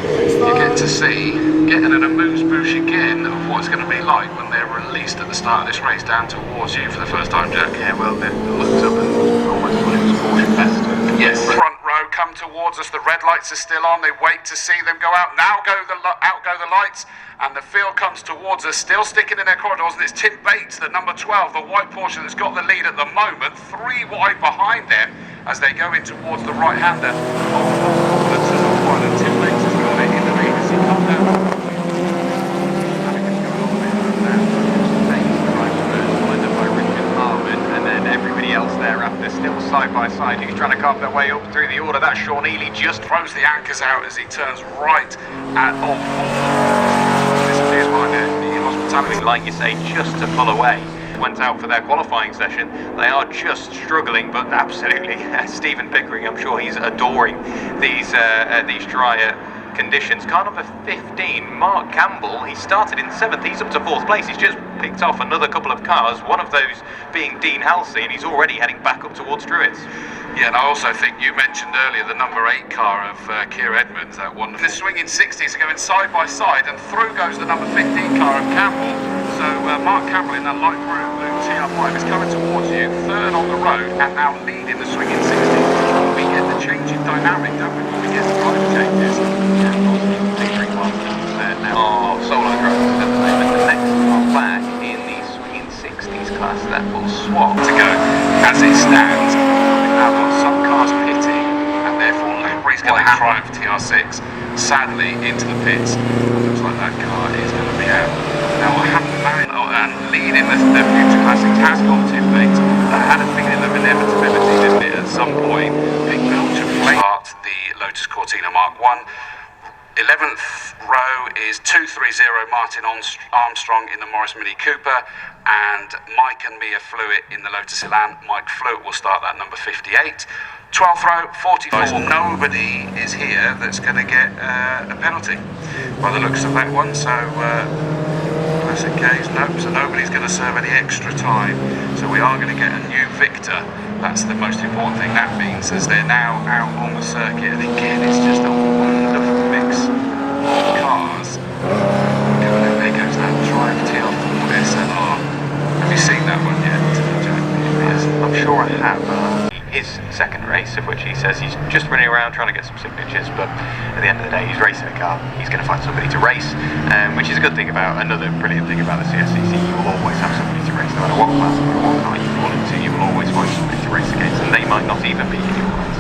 You get to see, getting an amuse-bouche again of what it's going to be like when they're released at the start of this race down towards you for the first time, Jack. Yeah, well, it looks up and almost thought it was Porsche best. Yes. Front row come towards us. The red lights are still on. They wait to see them go out. Now out go the lights, and the field comes towards us, still sticking in their corridors. And it's Tim Bates, the number 12, the white Porsche that's got the lead at the moment. 3 wide behind them as they go in towards the right-hander. Tim Bates has got it in the lead as he comes down. And then everybody else thereafter still side by side who's trying to carve their way up through the order. That's Sean Healy just Throws the anchors out as he turns right at Old Hall. Disappears behind the hospitality. like you say, just to pull away. Went out for their qualifying session. They are just struggling, but absolutely, Stephen Pickering, I'm sure he's adoring these drier conditions. Car number 15, Mark Campbell, he started in 7th, he's up to 4th place. He's just picked off another couple of cars, one of those being Dean Halsey, and he's already heading back up towards Druitt's. Yeah, and I also think you mentioned earlier the number 8 car of Keir Edmonds, that one. The swinging 60s are going side by side, and through goes the number 15 car of Campbell. So Mark Campbell in that light blue TR5 is coming towards you, 3rd on the road, and now leading the swinging 60s. We get the change in dynamic, don't we, when we get the driver changes? Now, solo drivers at the moment. The next one back in the swinging 60s class that will swap To go as it stands. We've now got some cars pitting, and therefore Lamprey's going to drive TR6 sadly into the pits. Looks like that car is going to be out. Now I haven't married and leading the Future Classics has got Tim Bates. I had a feeling of inevitability, didn't it, at some point. Big Belgian plate. The Lotus Cortina Mark 1. 11th row is 230 Martin Armstrong in the Morris Mini Cooper, and Mike and Mia Flewitt in the Lotus Elan. Mike Flewitt will start that number 58. 12th row, 44. Nobody is here that's going to get a penalty by the looks of that one. So Classic K's, nope. So nobody's going to serve any extra time. So we are going to get a new victor. That's the most important thing. That means as they're now out on the circuit, and again, it's just a wonderful mix of cars. There goes that Drive TL4 SLR. Have you seen that one yet, Jack? Yes, I'm sure I have. His second race, of which he says he's just running around trying to get some signatures, but at the end of the day, he's racing a car. He's going to find somebody to race, which is a good thing about, another brilliant thing about the CSCC. You will always have somebody to race, no matter what class, no matter what car you fall into, you will always find somebody to race against, and they might not even be in your class,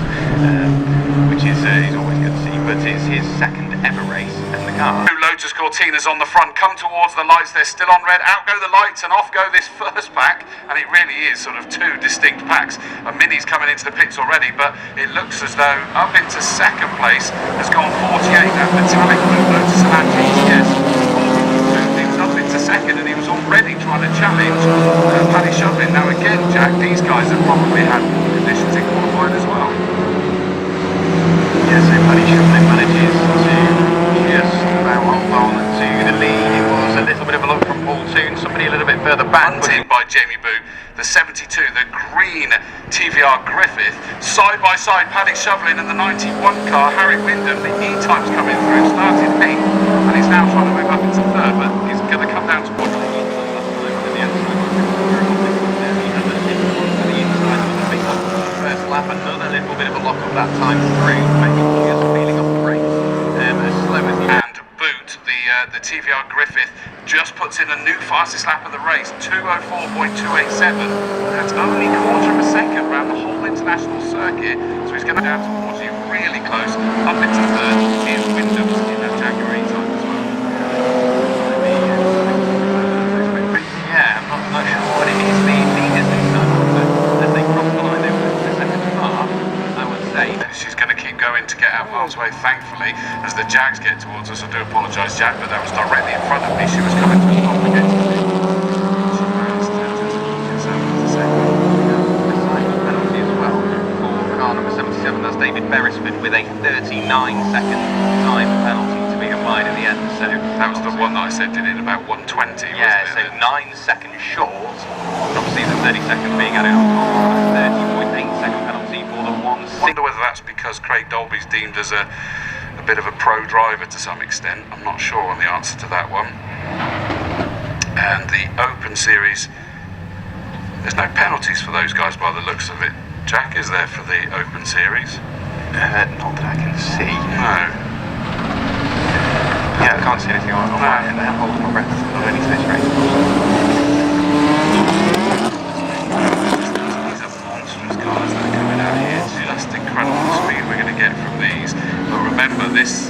which is always good to see. But it's his second ever race, and the car. Two Lotus Cortinas on the front come towards the lights. They're still on red. Out go the lights, and off go this first pack. And it really is sort of 2 distinct packs. A Mini's coming into the pits already, but it looks as though up into second place has gone 48. That metallic blue Lotus Elan GTS. He was up into second, and he was already trying to challenge Paddy Shovlin. Now again, Jack, these guys have probably had conditions in qualifying as well. Yeah, so Paddy Shovlin manages to just about hold on to the lead. It was a little bit of a look from Paul Toon, somebody a little bit further back. Hunted by Jamie Boo, the 72, the green TVR Griffith, side by side Paddy Shovlin and the 91 car Harry Wyndham. The E-Types coming through, started 8th, and he's now trying to move up into 3rd, but he's going to come down to what? First lap, another little bit of a lock up that time through, maybe just feeling off the brake, as slow as he And Boot, the TVR Griffith, just puts in a new fastest lap of the race, 2:04.287. That's only quarter of a second around the whole international circuit, so he's going to down towards you really close, up into 3rd, in Wyndham in that Jaguar E-Type as well. shelter, so I do apologise, Jack, but that was directly in front of me. She was coming to a stop against me. She managed to get herself into second. Penalty as well for car number 77. That's David Beresford with a 39-second time penalty to be applied in the end. So that was the one that I said did it about 120. Yeah, so 9 seconds short. And obviously the 30 seconds being added on top. 30.8-second penalty for the 160. I wonder whether that's because Craig Dolby's deemed as a bit of a pro driver to some extent. I'm not sure on the answer to that one. And the Open Series, there's no penalties for those guys by the looks of it. Jack, is there for the Open Series? Not that I can see. No. Yeah, I can't see anything on my end. I'm holding my breath. Not only for this race. These are monstrous cars that are coming out here. It's just incredible the speed we're going to get from these. But remember, this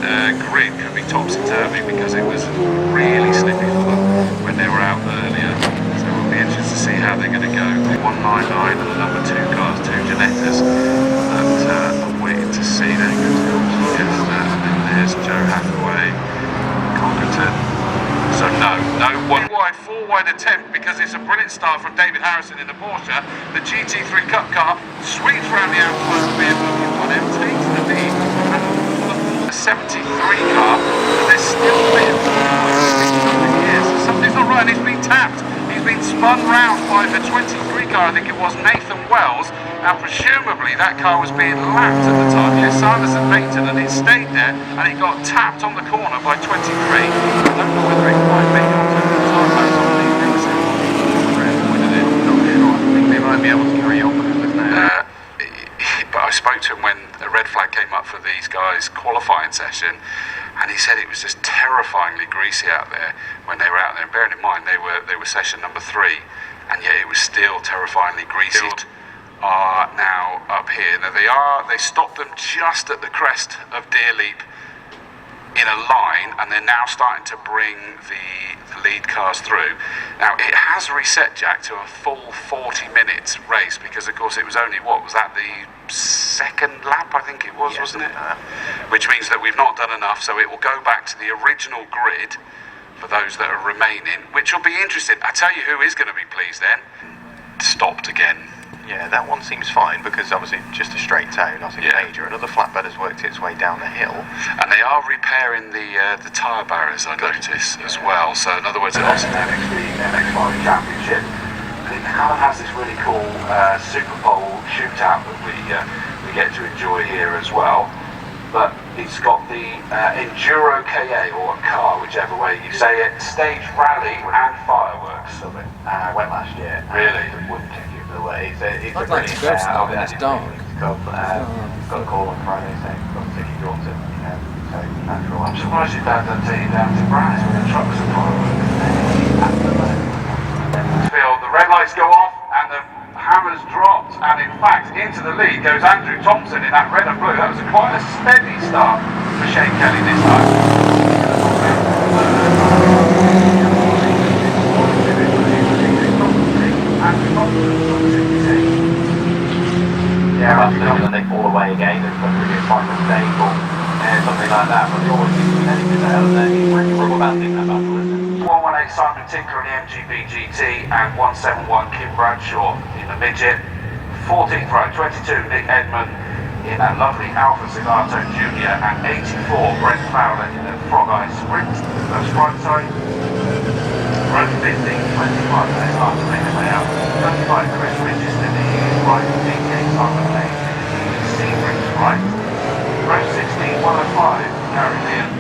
grid could be topsy-turvy because it was really slippy for them when they were out earlier. So we'll be interested to see how they're going to go. 199 and the number 2 cars, 2 Janettas, that I'm waiting to see. There goes Yes, and there's Joe Hathaway, Congleton. So no one wide, 4 wide attempt because it's a brilliant start from David Harrison in the Porsche. The GT3 Cup car sweeps around the outside of the vehicle, looking 1M, takes the lead. And the 73 car, but there's still been so something's not right, and he's been tapped. He's been spun round by the 23 car, I think it was Nathan Wells. Now presumably that car was being lapped at the time, yes, Sanderson Leighton, and it stayed there and it got tapped on the corner by 23. I don't know whether it might be onto the tyre post on the exit. Not sure. I think they might be able to carry on because there's no... But I spoke to him when a red flag came up for these guys' qualifying session, and he said it was just terrifyingly greasy out there when they were out there. And bearing in mind they were session number 3, and yet it was still terrifyingly greasy. Are now up here. Now they stopped them just at the crest of Deer Leap in a line, and they're now starting to bring the lead cars through. Now it has reset, Jack, to a full 40 minutes race because of course it was only, what was that, the 2nd lap I think it was, wasn't it? Which means that we've not done enough, so it will go back to the original grid for those that are remaining, which will be interesting. I tell you who is going to be pleased then. Stopped again. Yeah, that one seems fine because obviously just a straight out, nothing major. Another flatbed has worked its way down the hill. And they are repairing the tyre barriers, I notice, as well. So in other words, it also... MX5 Championship. It kind of has this really cool Super Bowl shootout that we get to enjoy here as well. But it's got the Enduro KA, or car, whichever way you say it, stage rally and fireworks. Went last year. Really? It wouldn't take you away. It's I'd like to go to that when it's dark. Got a call on Friday saying got a ticket drawn to, so natural. I'm surprised your dad doesn't take you down to Branners with the trucks and fireworks. The red lights go off and the hammer's dropped, and in fact into the lead goes Andrew Thompson in that red and blue. That was quite a steady start for Shane Kelly this time. Yeah, that's the they fall away again. There's going to be a final mistake or something like that. But they always seem to be heading to hell, and then when you're rubber banding that battle, isn't it? 118 Simon Tinker in the MGB GT and 171 Kim Bradshaw in the midget. 14th row, 22 Nick Edmond in that lovely Alfa Zagato Junior, and 84 Brent Fowler in the Frog Eye Sprites. Sprites, sorry. Row 15, 25, they start to make their way out. 25 Chris Richards in the right, 18 Simon Lane in the Seabrings right. Row 16, 105 Gary Leon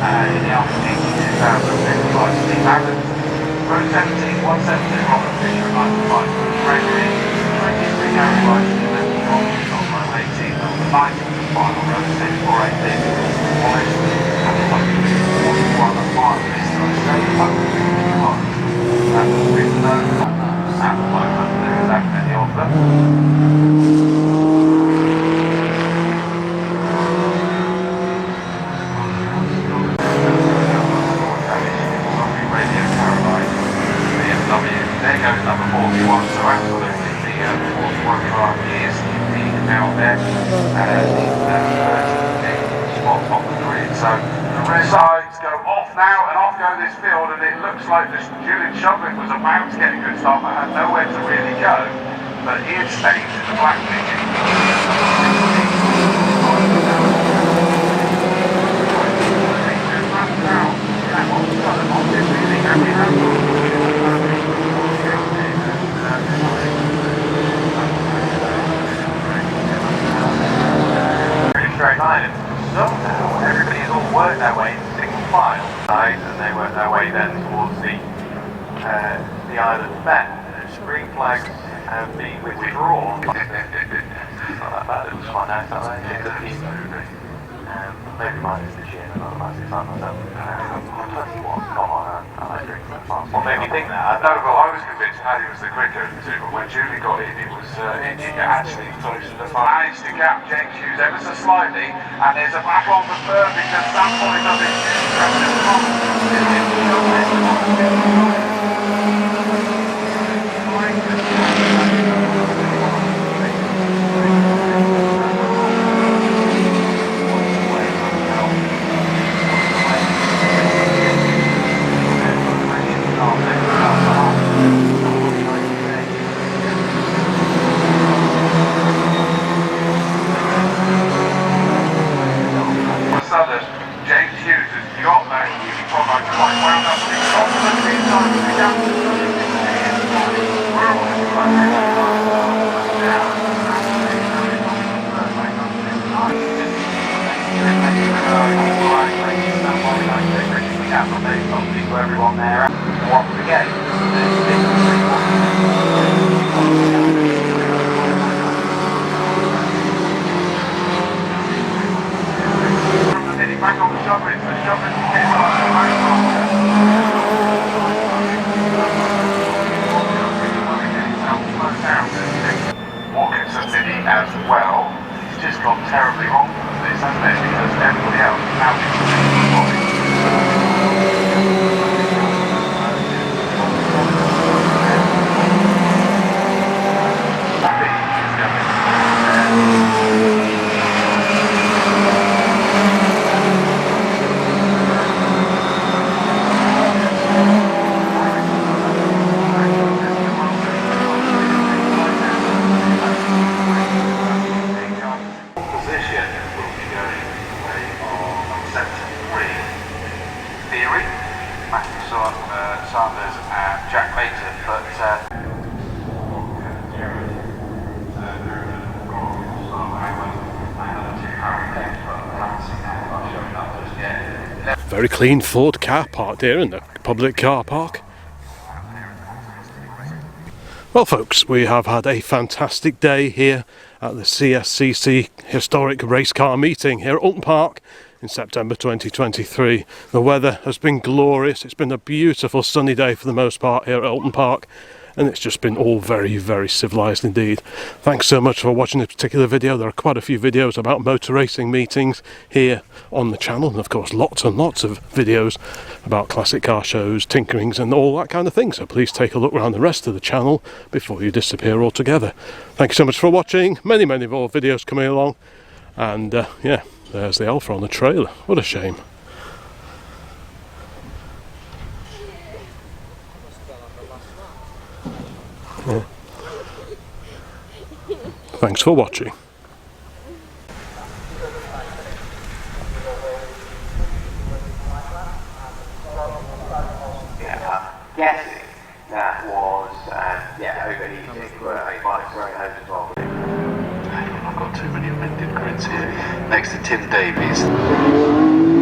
in the Alfa GT 2055 Steve Adams. Row 17, 172 Robert Fisher, 95 Greg Lee, 23 Gary Rice in the Eagles on row 18, number 90 final row 6, 418 Wallace, and the 41 and 5 Mr. Australia. And with no at the moment, there is that many of them. Radio Caroline, BMW, there goes number 41, so absolutely the 41 car is indeed out there, the first spot on the grid, so Sides go off now, and off go this field, and it looks like this Julian Shovlin was about to get a good start, but had nowhere to really go. But Ian stays in the black ticket. Straight line, and somehow everybody's all worked their way in single file, right? And they work their way then towards the island bend. Green flags have been withdrawn. Not that bad, it was quite nice, maybe mine is the gin, and not like it's not myself. I'll tell you what, not on I like drinking that fast. What made me think that? No, well, I was convinced Paddy was the quicker too, but when Julie got in, it was actually close to the front. Managed to gap James Hughes ever so slightly, and there's a back on for third because Sam Foley does it. James Hughes has got that product quite wound up. He's got the same time as the everyone there, what we get. Back on the shopping, Watkins and Liddy as well. It's just gone terribly wrong for this, hasn't it? Because everybody else is now Very clean Ford car parked here in the public car park. Well folks, we have had a fantastic day here at the CSCC Historic Race Car Meeting here at Oulton Park in September 2023. The weather has been glorious. It's been a beautiful sunny day for the most part here at Oulton Park, and it's just been all very, very civilised indeed. Thanks so much for watching this particular video. There are quite a few videos about motor racing meetings here on the channel, and of course lots and lots of videos about classic car shows, tinkerings and all that kind of thing, so please take a look around the rest of the channel before you disappear altogether. Thank you so much for watching. Many more videos coming along, and yeah, there's the Alfa on the trailer. What a shame. Yeah. Thanks for watching. Guessing that was overheating, but I might throw it home as well. I've got too many amended grids here next to Tim Davies.